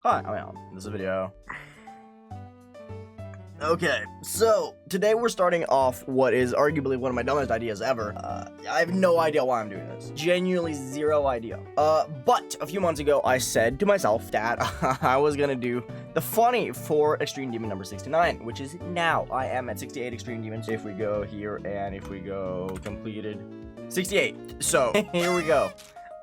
Hi, I'm Aeon. In this video. Okay, so today we're starting off what is arguably one of my dumbest ideas ever. I have no idea why I'm doing this. Genuinely zero idea. But a few months ago, I said to myself that I was gonna do the funny for Extreme Demon number 69, which is now. I am at 68 Extreme Demons. If we go here and if we go completed 68. So here we go.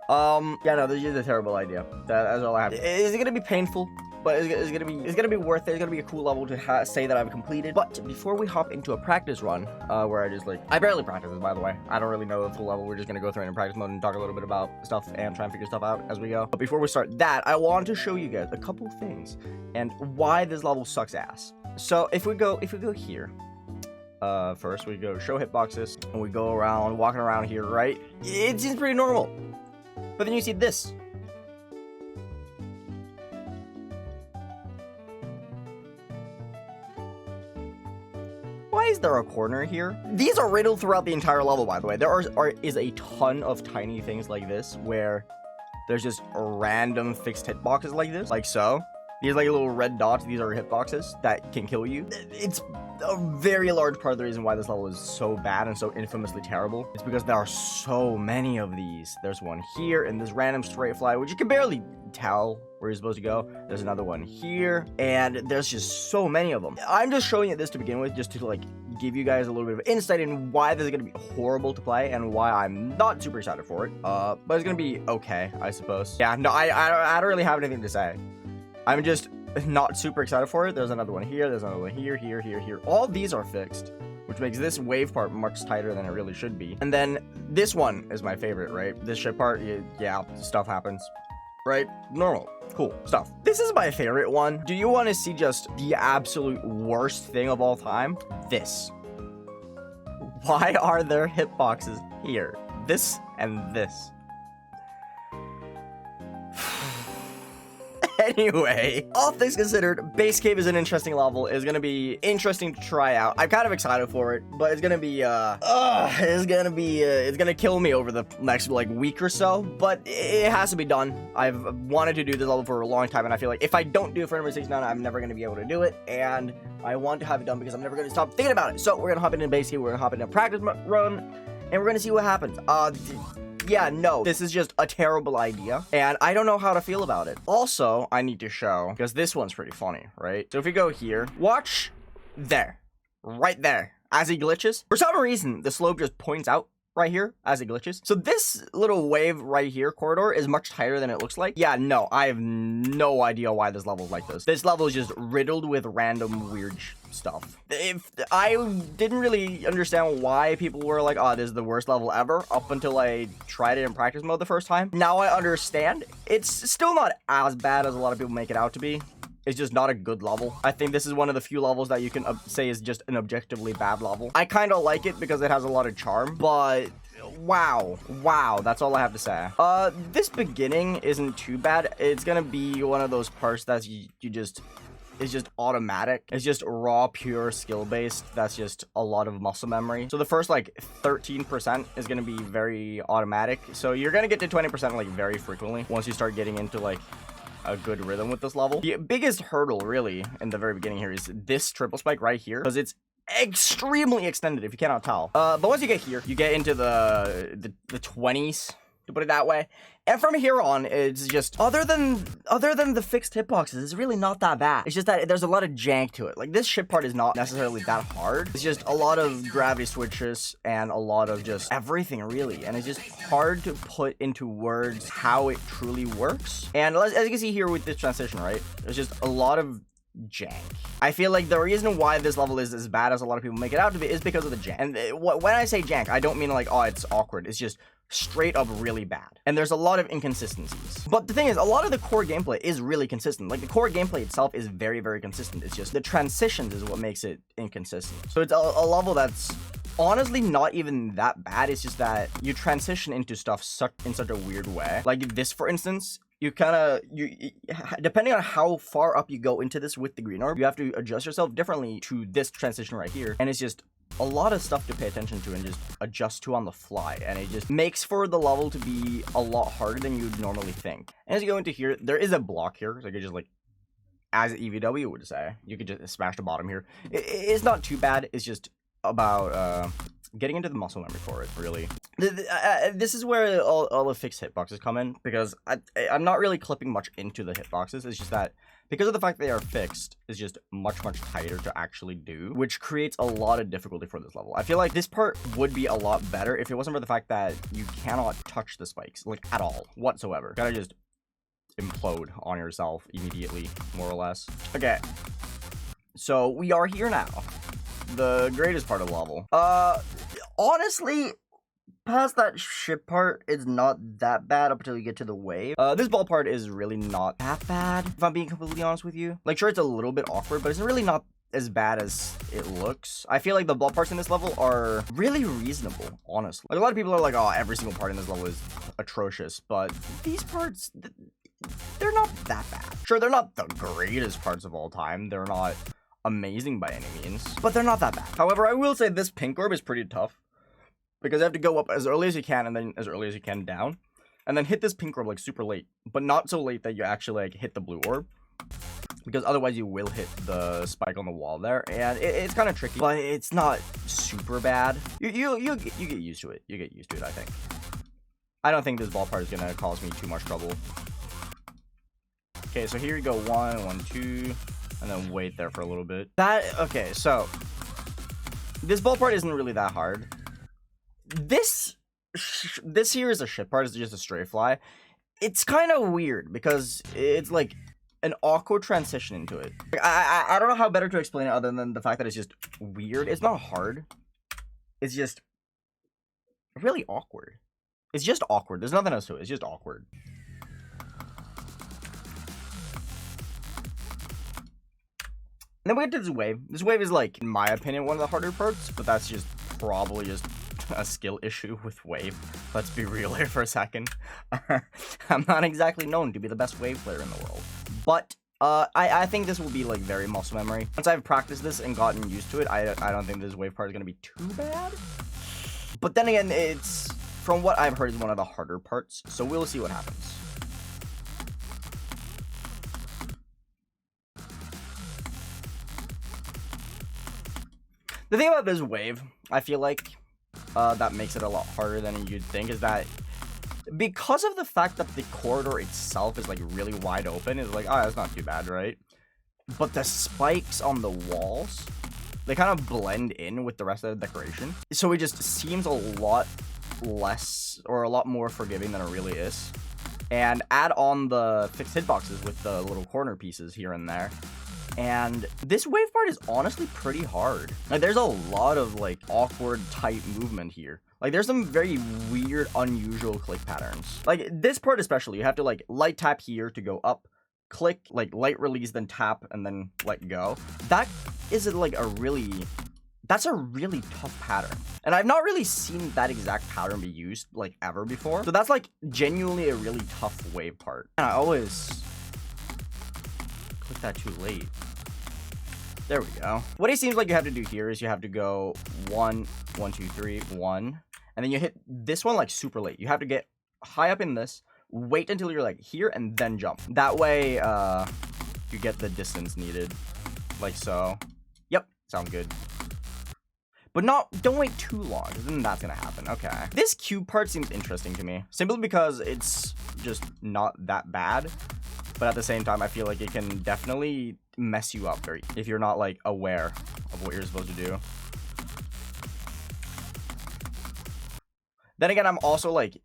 Yeah, no, this is a terrible idea. That's all I have. Is it gonna be painful? But it's gonna be worth it. It's gonna be a cool level to say that I've completed. But before we hop into a practice run, where I barely practice this, by the way. I don't really know the full level. We're just gonna go through it in practice mode and talk a little bit about stuff and try and figure stuff out as we go. But before we start that, I want to show you guys a couple things and why this level sucks ass. So if we go here, first we go show hitboxes and we go around walking around here, right? It seems pretty normal. But then you see this. Why is there a corner here? These are riddled throughout the entire level, by the way. There is a ton of tiny things like this where there's just random fixed hitboxes like this, like so. These like little red dots, these are hitboxes that can kill you. It's a very large part of the reason why this level is so bad and so infamously terrible. It's because there are so many of these. There's one here and this random straight fly, which you can barely tell where you're supposed to go. There's another one here, and there's just so many of them. I'm just showing you this to begin with, just to like give you guys a little bit of insight in why this is going to be horrible to play and why I'm not super excited for it. But it's going to be okay, I suppose. Yeah, no, I don't really have anything to say. I'm just not super excited for it. There's another one here. There's another one here, here, here, here. All these are fixed, which makes this wave part much tighter than it really should be. And then this one is my favorite, right? This ship part, yeah, stuff happens, right? Normal, cool stuff. This is my favorite one. Do you want to see just the absolute worst thing of all time? This. Why are there hitboxes here? This and this. Anyway, all things considered, Base Cave is an interesting level. It's gonna be interesting to try out. I'm kind of excited for it, but it's gonna be, it's gonna kill me over the next, like, week or so, but it has to be done. I've wanted to do this level for a long time, and I feel like if I don't do it for number 69, I'm never gonna be able to do it, and I want to have it done because I'm never gonna stop thinking about it. So we're gonna hop into Base Cave, we're gonna hop into a practice run, and we're gonna see what happens. Yeah, no, this is just a terrible idea, and I don't know how to feel about it. Also, I need to show, because this one's pretty funny, right? So if we go here, watch there, right there, as he glitches. For some reason, the slope just points out right here as it glitches. So this little wave right here corridor is much tighter than it looks like. Yeah, no, I have no idea why this level's like this. This level is just riddled with random weird stuff. If I didn't really understand why people were like, oh, this is the worst level ever, up until I tried it in practice mode the first time. Now I understand. It's still not as bad as a lot of people make it out to be. It's just not a good level. I think this is one of the few levels that you can say is just an objectively bad level. I kind of like it because it has a lot of charm, but wow, that's all I have to say. This beginning isn't too bad. It's gonna be one of those parts that it's just automatic. It's just raw, pure skill-based. That's just a lot of muscle memory. So the first, like, 13% is going to be very automatic. So you're going to get to 20%, like, very frequently once you start getting into, like, a good rhythm with this level. The biggest hurdle, really, in the very beginning here is this triple spike right here, because it's extremely extended, if you cannot tell. But once you get here, you get into the 20s, to put it that way. And from here on, it's just, other than the fixed hitboxes, it's really not that bad. It's just that there's a lot of jank to it. Like, this ship part is not necessarily that hard. It's just a lot of gravity switches and a lot of just everything, really. And it's just hard to put into words how it truly works. And as you can see here with this transition, right? There's just a lot of jank. I feel like the reason why this level is as bad as a lot of people make it out to be is because of the jank. And when I say jank, I don't mean like, oh, it's awkward. It's just straight up really bad, and there's a lot of inconsistencies. But the thing is, a lot of the core gameplay is really consistent. Like, the core gameplay itself is very, very consistent. It's just the transitions is what makes it inconsistent. So it's a level that's honestly not even that bad. It's just that you transition into stuff in such a weird way. Like this, for instance, you depending on how far up you go into this with the green orb, you have to adjust yourself differently to this transition right here. And it's just a lot of stuff to pay attention to and just adjust to on the fly, and it just makes for the level to be a lot harder than you'd normally think. And as you go into here, there is a block here, so I could just like as EVW would say. You could just smash the bottom here. It's not too bad. It's just about getting into the muscle memory for it, really. This is where all the fixed hitboxes come in, because I'm not really clipping much into the hitboxes. It's just that because of the fact they are fixed, it's just much tighter to actually do, which creates a lot of difficulty for this level. I feel like this part would be a lot better if it wasn't for the fact that you cannot touch the spikes, like, at all, whatsoever. You gotta just implode on yourself immediately, more or less. Okay, so we are here now. The greatest part of the level. Honestly, past that ship part, it's not that bad up until you get to the wave. This ball part is really not that bad, if I'm being completely honest with you. Like, sure, it's a little bit awkward, but it's really not as bad as it looks. I feel like the ball parts in this level are really reasonable, honestly. Like, a lot of people are like, oh, every single part in this level is atrocious, but these parts, they're not that bad. Sure, they're not the greatest parts of all time. They're not amazing by any means, but they're not that bad. However, I will say this pink orb is pretty tough, because you have to go up as early as you can and then as early as you can down, and then hit this pink orb like super late, but not so late that you actually like hit the blue orb, because otherwise you will hit the spike on the wall there, and it's kind of tricky, but it's not super bad. You get used to it. You get used to it, I think. I don't think this ball part is gonna cause me too much trouble. Okay, so here you go, 1, 1, 2, and then wait there for a little bit. Okay, so this ball part isn't really that hard. This here is a ship part. It's just a straight fly. It's kind of weird because it's like an awkward transition into it. Like, I don't know how better to explain it other than the fact that it's just weird. It's not hard. It's just really awkward. It's just awkward. There's nothing else to it. It's just awkward. And then we get to this wave. This wave is, like, in my opinion, one of the harder parts, but that's just probably just a skill issue with wave. Let's be real here for a second. I'm not exactly known to be the best wave player in the world, but I think this will be, like, very muscle memory. Once I've practiced this and gotten used to it, I don't think this wave part is going to be too bad. But then again, it's, from what I've heard, is one of the harder parts, so we'll see what happens. The thing about this wave, I feel like, that makes it a lot harder than you'd think, is that because of the fact that the corridor itself is, like, really wide open, it's like, oh, that's not too bad, right? But the spikes on the walls, they kind of blend in with the rest of the decoration. So it just seems a lot less, or a lot more forgiving than it really is. And add on the fixed hitboxes with the little corner pieces here and there, and this wave part is honestly pretty hard. Like, there's a lot of, like, awkward, tight movement here. Like, there's some very weird, unusual click patterns. Like, this part especially, you have to, like, light tap here to go up, click, like, light release, then tap, and then let go. That is, like, that's a really tough pattern. And I've not really seen that exact pattern be used, like, ever before. So that's, like, genuinely a really tough wave part. And I always click that too late. There we go. What it seems like you have to do here is you have to go 1, 1, 2, 3, 1, and then you hit this one like super late. You have to get high up in this, wait until you're like here, and then jump. That way, you get the distance needed, like so. Yep, sounds good. But don't wait too long, because then that's gonna happen. Okay. This cube part seems interesting to me, simply because it's just not that bad. But at the same time, I feel like it can definitely mess you up if you're not, like, aware of what you're supposed to do. Then again, I'm also, like,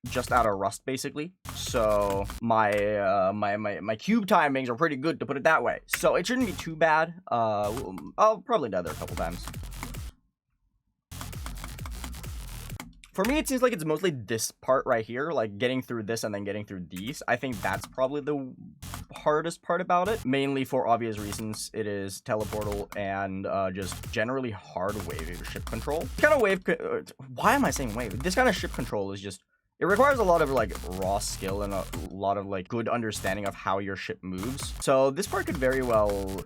just out of rust, basically. So my cube timings are pretty good, to put it that way. So it shouldn't be too bad. I'll probably die there a couple times. For me, it seems like it's mostly this part right here, like getting through this and then getting through these. I think that's probably the hardest part about it, mainly for obvious reasons. It is teleportal and just generally hard wave ship control. This kind of wave, why am I saying wave? This kind of ship control is just, it requires a lot of like raw skill and a lot of like good understanding of how your ship moves. So this part could very well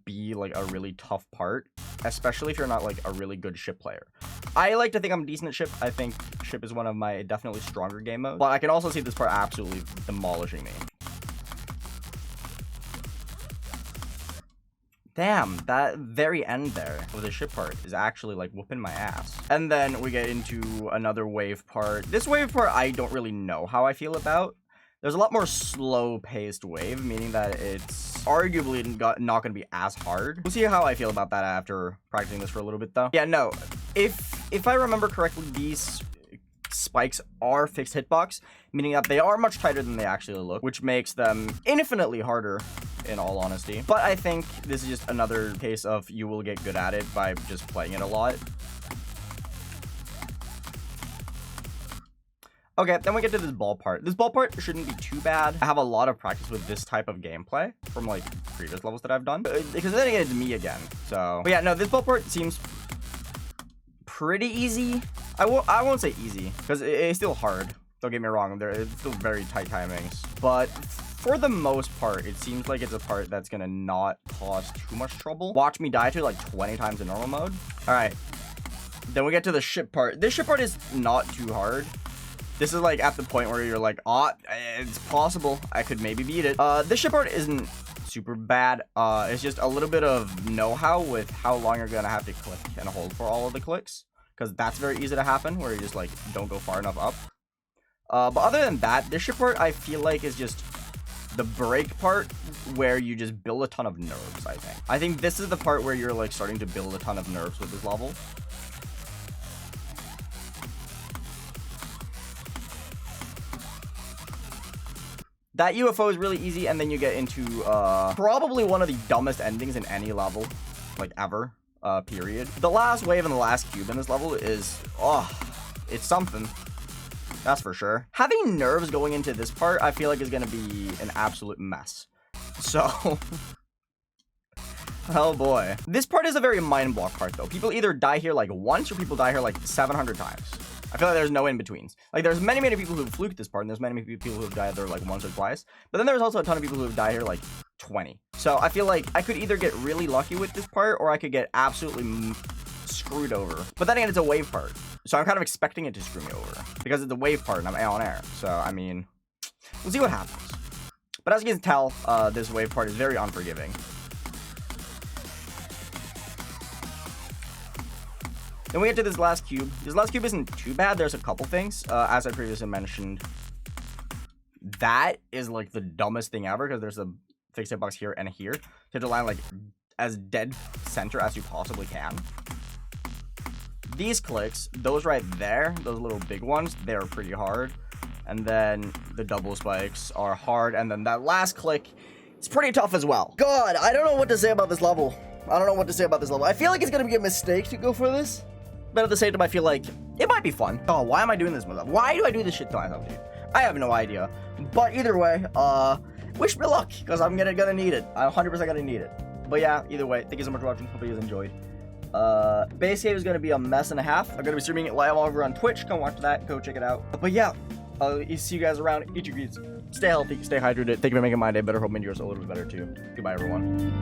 be like a really tough part, especially if you're not like a really good ship player. I like to think I'm decent at ship. I think ship is one of my definitely stronger game modes, but I can also see this part absolutely demolishing me. Damn, that very end there with the ship part is actually like whooping my ass. And then we get into another wave part. This wave part I don't really know how I feel about. There's a lot more slow-paced wave, meaning that it's arguably not going to be as hard. We'll see how I feel about that after practicing this for a little bit, though. Yeah, no. If I remember correctly, these spikes are fixed hitbox, meaning that they are much tighter than they actually look, which makes them infinitely harder, in all honesty. But I think this is just another case of you will get good at it by just playing it a lot. Okay, then we get to this ball part. This ball part shouldn't be too bad. I have a lot of practice with this type of gameplay from like previous levels that I've done. Because then again, it's me again. So, but yeah, no, this ball part seems pretty easy. I won't say easy because it's still hard. Don't get me wrong, it's still very tight timings. But for the most part, it seems like it's a part that's gonna not cause too much trouble. Watch me die to like 20 times in normal mode. All right, then we get to the ship part. This ship part is not too hard. This is like at the point where you're like, oh, it's possible I could maybe beat it. This ship part isn't super bad. It's just a little bit of know-how with how long you're gonna have to click and hold for all of the clicks, because that's very easy to happen where you just like don't go far enough up. But other than that, this ship part I feel like is just the break part where you just build a ton of nerves. I think this is the part where you're like starting to build a ton of nerves with this level. That UFO is really easy, and then you get into probably one of the dumbest endings in any level, like ever, period. The last wave and the last cube in this level is, it's something. That's for sure. Having nerves going into this part, I feel like is going to be an absolute mess. So, oh boy. This part is a very mind block part, though. People either die here like once, or people die here like 700 times. I feel like there's no in-betweens. Like, there's many people who've fluked this part, and there's many people who've died there like once or twice. But then there's also a ton of people who've died here like 20. So I feel like I could either get really lucky with this part, or I could get absolutely screwed over. But then again, it's a wave part. So I'm kind of expecting it to screw me over, because it's a wave part and I'm AeonAir. So, I mean, we'll see what happens. But as you can tell, this wave part is very unforgiving. Then we get to this last cube. This last cube isn't too bad. There's a couple things. As I previously mentioned, that is like the dumbest thing ever, because there's a fixed hitbox here and here. So you have to land like as dead center as you possibly can. These clicks, those right there, those little big ones, they're pretty hard. And then the double spikes are hard. And then that last click is pretty tough as well. God, I don't know what to say about this level. I feel like it's going to be a mistake to go for this. But at the same time, I feel like it might be fun. Oh, why am I doing this myself? Why do I do this shit to myself, dude? I have no idea. But either way, wish me luck, because I'm gonna need it. I'm 100% gonna need it. But yeah, either way, thank you so much for watching. Hope you guys enjoyed. Base game is gonna be a mess and a half. I'm gonna be streaming it live over on Twitch. Come watch that. Go check it out. But yeah, I'll see you guys around. Eat your greens. Stay healthy. Stay hydrated. Thank you for making my day better. Hope yours a little bit better too. Goodbye, everyone.